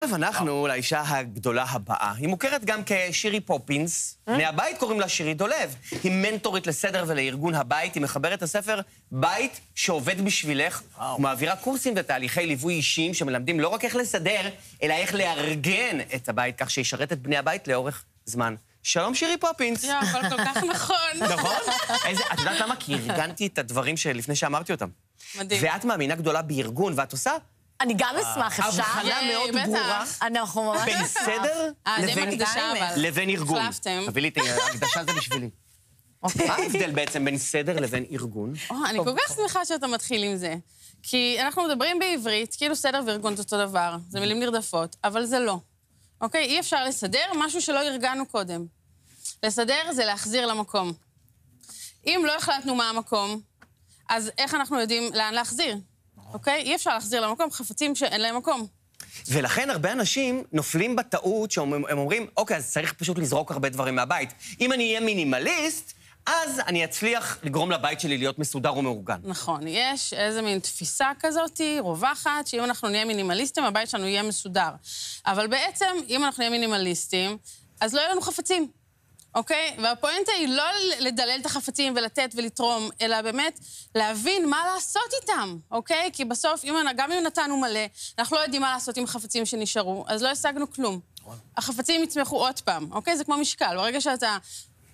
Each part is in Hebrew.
אנחנו לאישה הגדולה הבאה. היא מוכרת גם כשירי פופינס. מהבית קוראים לה שירי דולב. היא מנטורית לסדר ולארגון הבית. היא מחברת את הספר בית שעובד בשבילך. ומעבירה קורסים ותהליכי ליווי אישיים שמלמדים לא רק איך לסדר, אלא איך לארגן את הבית, כך שישרת את בני הבית לאורך זמן. שלום שירי פופינס. הכל כל כך נכון. נכון? את יודעת למה? כי ארגנתי את הדברים שלפני שאמרתי אותם. מדהים. ואת מאמינה גדולה בארגון, ואת עושה אני גם אשמח, אפשר? הבחנה מאוד ברורה אנחנו ממש... בין סדר לבין ארגון. החלפתם. תביא לי את ההקדשה הזה בשבילי. מה ההבדל בעצם בין סדר לבין ארגון? אני כל כך שמחה שאתה מתחיל עם זה. כי אנחנו מדברים בעברית, כאילו סדר וארגון זה אותו דבר. זה מילים נרדפות, אבל זה לא. אוקיי? אי אפשר לסדר משהו שלא ארגנו קודם. לסדר זה להחזיר למקום. אם לא החלטנו מה המקום, אז איך אנחנו יודעים לאן להחזיר? אוקיי? אי אפשר להחזיר למקום חפצים שאין להם מקום. ולכן הרבה אנשים נופלים בטעות שהם אומרים, אוקיי, אז צריך פשוט לזרוק הרבה דברים מהבית. אם אני אהיה מינימליסט, אז אני אצליח לגרום לבית שלי להיות מסודר ומאורגן. נכון, יש איזה מין תפיסה כזאת, רווחת, שאם אנחנו נהיה מינימליסטים, הבית שלנו יהיה מסודר. אבל בעצם, אם אנחנו נהיה מינימליסטים, אז לא יהיו לנו חפצים. אוקיי? והפואנטה היא לא לדלל את החפצים ולתת ולתרום, אלא באמת להבין מה לעשות איתם, אוקיי? כי בסוף, גם אם נתנו מלא, אנחנו לא יודעים מה לעשות עם החפצים שנשארו, אז לא השגנו כלום. החפצים יצמחו עוד פעם, אוקיי? זה כמו משקל. ברגע שאתה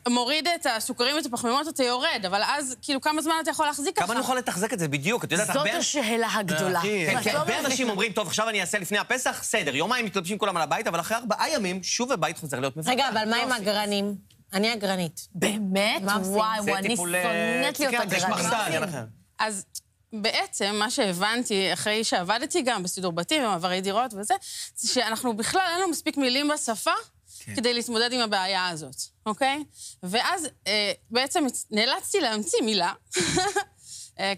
מוריד את הסוכרים ואת הפחמימות, אתה יורד, אבל אז, כאילו, כמה זמן אתה יכול להחזיק ככה? כמה נוכל לתחזק את זה בדיוק? את יודעת, זאת השאלה הגדולה. הרבה אנשים אומרים, טוב, עכשיו אני אעשה לפני הפסח, סדר, יומיים מתלבשים כולם על הבית, אבל אחרי 4 ימים, שוב הבית חוזר להיות מבטא. רגע, אבל מה עם הגרנים? אני הגרנית. באמת? וואי, אני שונאת להיות הגרנית. אז בעצם, מה שהבנתי, אחרי שעבדתי גם בסידור בתים, במעברי דירות וזה, זה שאנחנו בכלל אין לנו מספיק מילים בשפה כדי להתמודד עם הבעיה הזאת, אוקיי? ואז בעצם נאלצתי להמציא מילה.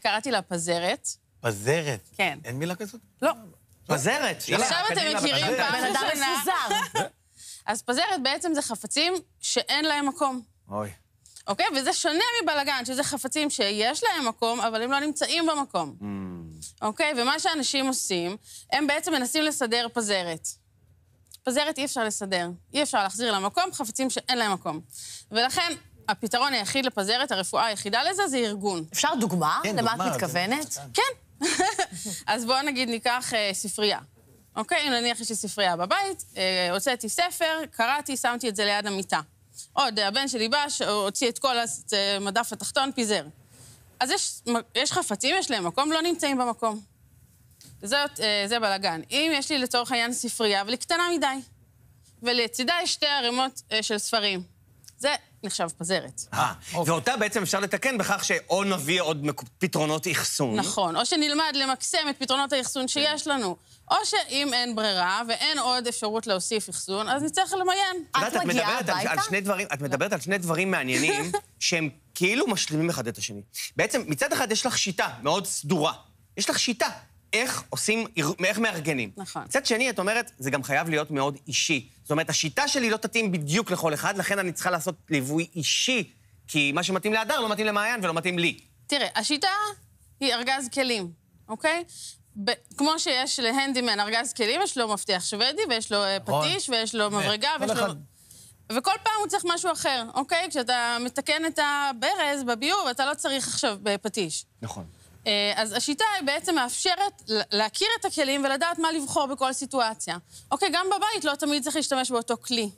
קראתי לה פזרת. פזרת? כן. אין מילה כזאת? לא. פזרת. עכשיו אתם מכירים פעם בן אדם מפוזר. אז פזרת בעצם זה חפצים שאין להם מקום. אוי. אוקיי? וזה שונה מבלגן, שזה חפצים שיש להם מקום, אבל הם לא נמצאים במקום. אוקיי? ומה שאנשים עושים, הם בעצם מנסים לסדר פזרת. פזרת אי אפשר לסדר. אי אפשר להחזיר למקום חפצים שאין להם מקום. ולכן, הפתרון היחיד לפזרת, הרפואה היחידה לזה, זה ארגון. אפשר דוגמה? למה את מתכוונת? כן. אז בואו נגיד ניקח ספרייה. אוקיי? אם נניח יש לי ספרייה בבית, הוצאתי ספר, קראתי, שמתי את זה ליד המיטה. עוד, הבן שלי בא, הוציא את כל המדף התחתון, פיזר. אז יש חפצים, יש להם מקום, לא נמצאים במקום. זה בלגן. אם יש לי לצורך העניין ספרייה, אבל היא קטנה מדי, ולצידה יש 2 ערימות של ספרים. זה נחשב פזרת. ואותה בעצם אפשר לתקן בכך שאו נביא עוד פתרונות אחסון. נכון, או שנלמד למקסם את פתרונות האחסון שיש לנו. או שאם אין ברירה ואין עוד אפשרות להוסיף אחסון, אז נצטרך למיין. את מגיעה הביתה? את מדברת על 2 דברים מעניינים שהם כאילו משלימים אחד את השני. בעצם, מצד אחד יש לך שיטה מאוד סדורה. יש לך שיטה איך מארגנים. נכון. מצד שני, את אומרת, זה גם חייב להיות מאוד אישי. זאת אומרת, השיטה שלי לא תתאים בדיוק לכל אחד, לכן אני צריכה לעשות ליווי אישי, כי מה שמתאים לאדם לא מתאים למעיין ולא מתאים לי. תראה, השיטה היא ארגז כלים, אוקיי? כמו שיש להנדימן ארגז כלים, יש לו מפתח שוודי, ויש לו פטיש, ויש לו מברגה, ויש לו... וכל פעם הוא צריך משהו אחר, אוקיי? כשאתה מתקן את הברז בביוב, אתה לא צריך עכשיו בפטיש. נכון. אז השיטה היא בעצם מאפשרת להכיר את הכלים ולדעת מה לבחור בכל סיטואציה. אוקיי, גם בבית לא תמיד צריך להשתמש באותו כלי.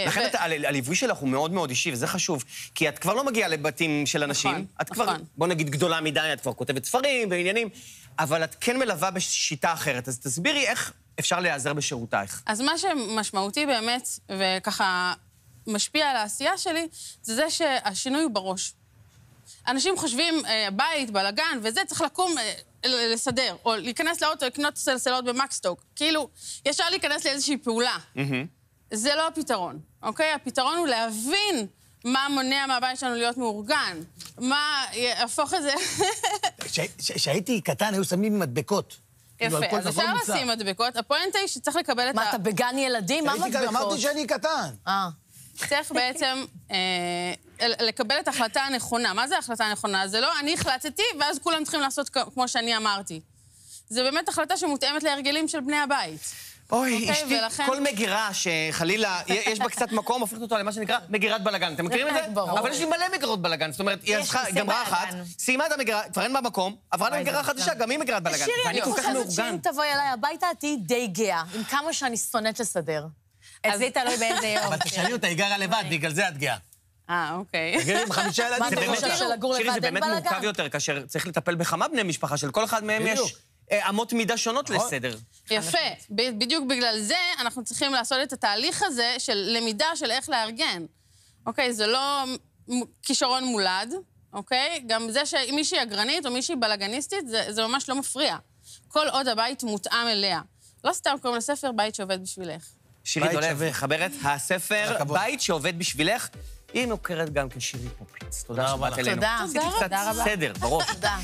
לכן הליווי שלך הוא מאוד מאוד אישי, וזה חשוב, כי את כבר לא מגיעה לבתים של אנשים, את כבר, בוא נגיד, גדולה מדי, את כבר כותבת ספרים ועניינים, אבל את כן מלווה בשיטה אחרת, אז תסבירי איך אפשר להיעזר בשירותייך. אז מה שמשמעותי באמת, וככה משפיע על העשייה שלי, זה זה שהשינוי הוא בראש. אנשים חושבים, בית, בלגן, וזה צריך לקום לסדר, או להיכנס לאוטו, לקנות סלסלות במקסטוק. כאילו, ישר להיכנס לאיזושהי פעולה. זה לא הפתרון, אוקיי? הפתרון הוא להבין מה מונע מהבית שלנו להיות מאורגן. מה יהפוך את זה... כשהייתי קטן, היו שמים מדבקות. יפה, אז אפשר לשים מדבקות. הפואנטה היא שצריך לקבל את מה, אתה בגן ילדים? מה מדבקות? אמרתי שאני קטן. צריך בעצם לקבל את ההחלטה הנכונה. מה זה ההחלטה הנכונה? זה לא אני החלטתי, ואז כולם צריכים לעשות כמו שאני אמרתי. זה באמת החלטה שמותאמת להרגלים של בני הבית. אוי, אשתי, ולכן- כל מגירה שחלילה יש בה קצת מקום, הופכת אותו למה שנקרא מגירת בלגן. אתם מכירים את זה? ברור. אבל יש לי מלא מגירות בלגן. זאת אומרת, היא יש לי גמרה אחת, בלגן. סיימה את המגירה, כבר אין בה מקום, עברה למגירה חדשה, גם היא מגירת בלגן. שירי, ואני אני כל כך חושבת שאם מאורגן. תבואי אליי הביתה, את תהיי די גאה, עם כמה שאני שונאת לסדר. אצלי תלוי באיזה יום. אבל תשאלי אותה, היא גרה לבד, בגלל זה את גאה. אוקיי. גרים עם 5 ילדים. מה אתה בראש. חושב, שלגור שירי, לבד זה אין באמת בלגן? מורכב יותר, כאשר צריך לטפל בכמה בני משפחה, של כל אחד מהם בדיוק. יש אמות מידה שונות לסדר. יפה. בדיוק בגלל זה אנחנו צריכים לעשות את התהליך הזה של למידה של איך לארגן. אוקיי? זה לא כישרון מולד, אוקיי? גם זה שמישהי אגרנית או מישהי בלגניסטית, זה ממש לא מפריע. כל עוד הבית מותאם אליה. לא סתם קוראים לספר בית שעובד בשבילך. שירי בית דולב, שווה. מחברת הספר הכבוד. בית שעובד בשבילך, היא מוכרת גם כשירי פופינס. תודה רבה שבאת לך. אלינו. תודה. עשיתי קצת תודה רבה. סדר בראש. תודה.